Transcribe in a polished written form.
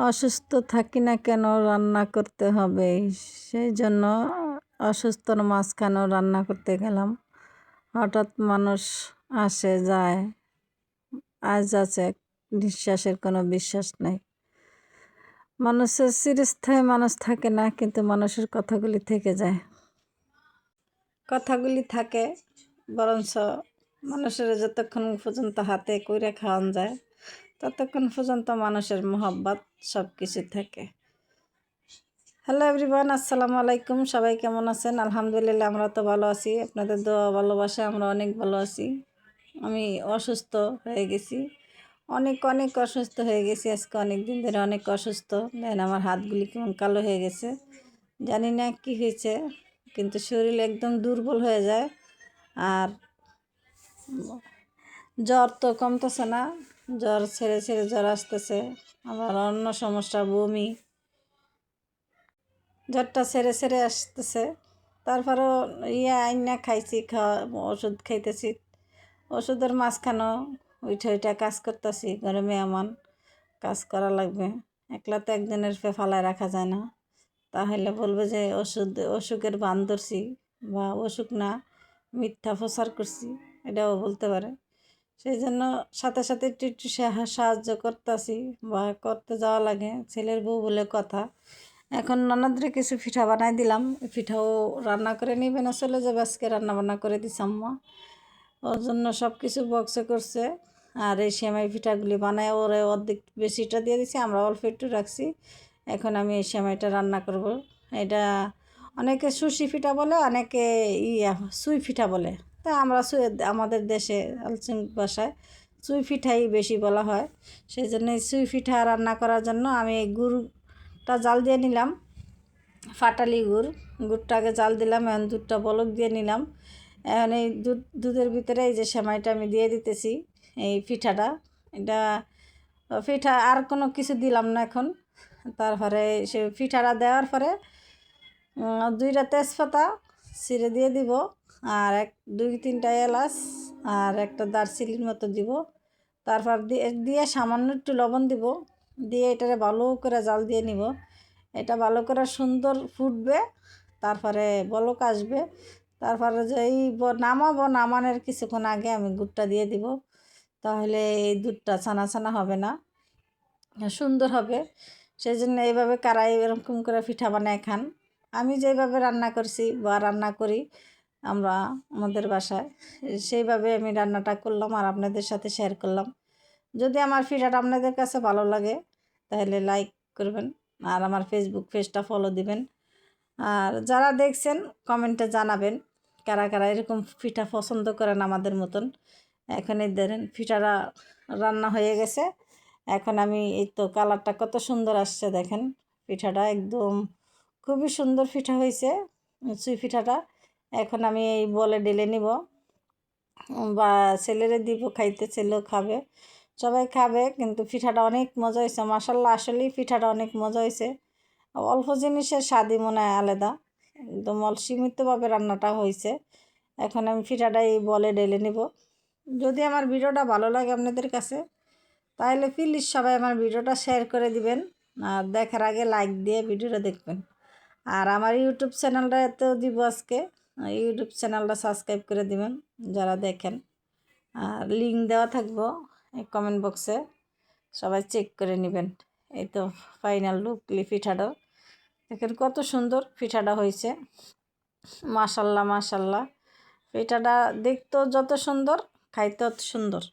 অসুস্থ থাকি না কেন রান্না করতে হবে, সেই জন্য অসুস্থর মাঝখানেও রান্না করতে গেলাম। হঠাৎ মানুষ আসে যায়, আজ আছে নিঃশ্বাসের কোনো বিশ্বাস নেই। মানুষের চিরস্থায়ী মানুষ থাকে না, কিন্তু মানুষের কথাগুলি থেকে যায়। কথাগুলি থাকে বরঞ্চ মানুষের যতক্ষণ পর্যন্ত হাতে কইরা খাওয়ান যায় ততক্ষণ পর্যন্ত মানুষের মোহাব্বত সব কিছু থাকে। হ্যালো এভরিওয়ান, আসসালামু আলাইকুম। সবাই কেমন আছেন? আলহামদুলিল্লাহ, আমরা তো ভালো আছি। আপনাদের দোয়া ভালোবাসা আমরা অনেক ভালো আছি। আমি অসুস্থ হয়ে গেছি, অনেক অসুস্থ হয়ে গেছি। আজকে অনেক দিন ধরে অনেক অসুস্থ। দেখেন আমার হাতগুলি কেমন কালো হয়ে গেছে, জানি না কি হয়েছে, কিন্তু শরীর একদম দুর্বল হয়ে যায়। আর জ্বর তো কমতেছে না, জ্বর ছেড়ে ছেড়ে জ্বর আসতেছে। আবার অন্য সমস্যা, বমি, জ্বরটা ছেড়ে ছেড়ে আসতেছে। তারপরেও আইনা খাইছি, ওষুধ খাইতেছি। ওষুধের মাঝখানেও উইঠা কাজ করতেছি। ঘরে মেহমান, কাজ করা লাগবে। একলা তো একদিনের ফালায় রাখা যায় না, তাহলে বলবে যে অসুখের বান ধরছি, বা অসুখ না, মিথ্যা প্রচার করছি, এটাও বলতে পারে। সেই জন্য সাথে সাথে একটু একটু সাহায্য করতেছি বা করতে যাওয়া লাগে। ছেলের বউ বলে কথা। এখন ননদরে কিছু পিঠা বানাই দিলাম, পিঠাও রান্না করে নিবে না, চলে যাবে। আজকে রান্না বান্না করে দিস আম্মা, ওর জন্য সব কিছু বক্সে করছে। আর এই সেমাই পিঠাগুলি বানায় ওরে অর্ধেক বেশিটা দিয়ে দিছি, আমরা অল্প একটু রাখছি। এখন আমি এই সেমাইটা রান্না করব। এটা অনেকে সুশি পিঠা বলে, অনেকে সুই পিঠা বলে। তা আমরা আমাদের দেশে আলচিং ভাষায় সুই পিঠাই বেশি বলা হয়। সেই জন্য এই সুই পিঠা রান্না করার জন্য আমি এই গুড়টা জাল দিয়ে নিলাম, ফাটালি গুড়টাকে জাল দিলাম। এখন দুধটা বলক দিয়ে নিলাম। এখন এই দুধের ভিতরে এই যে সেমাইটা আমি দিয়ে দিতেছি, এই পিঠাটা। এটা পিঠা আর কোনো কিছু দিলাম না এখন। তারপরে সে পিঠাটা দেওয়ার পরে 2টা তেজপাতা ছিঁড়ে দিয়ে দিব, আর 2-3টা এলাচ, আর একটা দারচিনির মতো দিব। তারপর দিয়ে সামান্য একটু লবণ দিব, দিয়ে এটারে ভালো করে জাল দিয়ে নিব। এটা ভালো করে সুন্দর ফুটবে, তারপরে বলক আসবে। তারপরে যে এই নামানোর কিছুক্ষণ আগে আমি গুড়টা দিয়ে দিব, তাহলে এই দুধটা ছানা ছানা হবে না, সুন্দর হবে। সেই জন্য এইভাবে কারাই এরকম করে পিঠা বানায় খান। আমি যেভাবে রান্না করছি বা রান্না করি আমরা আমাদের বাসায়, সেইভাবে আমি রান্নাটা করলাম আর আপনাদের সাথে শেয়ার করলাম। যদি আমার পিঠাটা আপনাদের কাছে ভালো লাগে তাহলে লাইক করবেন, আর আমার ফেসবুক পেজটা ফলো দিবেন। আর যারা দেখছেন কমেন্টে জানাবেন কারা কারা এরকম পিঠা পছন্দ করেন আমাদের মতন। এখন এই ধরেন পিঠাটা রান্না হয়ে গেছে। এখন আমি এই তো কালারটা কত সুন্দর আসছে দেখেন, পিঠাটা একদম খুবই সুন্দর পিঠা হয়েছে, সুই পিঠাটা। এখন আমি এই বলে ঢেলে নিব, বা ছেলেরে দিব খাইতে, ছেলেও খাবে, সবাই খাবে। কিন্তু পিঠাটা অনেক মজা হয়েছে মাশাল্লাহ, আসলেই পিঠাটা অনেক মজা হয়েছে। অল্প জিনিসের স্বাদই মনে হয় আলাদা, একদম সীমিতভাবে রান্নাটা হয়েছে। এখন আমি পিঠাটা এই বলে ঢেলে নিব। যদি আমার ভিডিওটা ভালো লাগে আপনাদের কাছে তাহলে প্লিজ সবাই আমার ভিডিওটা শেয়ার করে দিবেন, আর দেখার আগে লাইক দিয়ে ভিডিওটা দেখবেন। আর আমার ইউটিউব চ্যানেলটাতেও দিব আজকে, ইউটিউব চ্যানেলটা সাবস্ক্রাইব করে দিবেন যারা দেখেন। আর লিঙ্ক দেওয়া থাকবো এই কমেন্ট বক্সে, সবাই চেক করে নেবেন। এই তো ফাইনাল লুক পিঠাটা দেখেন কত সুন্দর পিঠাটা হয়েছে, মাশাল্লাহ মাশাল্লাহ। পিঠাটা দেখতেও যত সুন্দর, খাইতেও সুন্দর।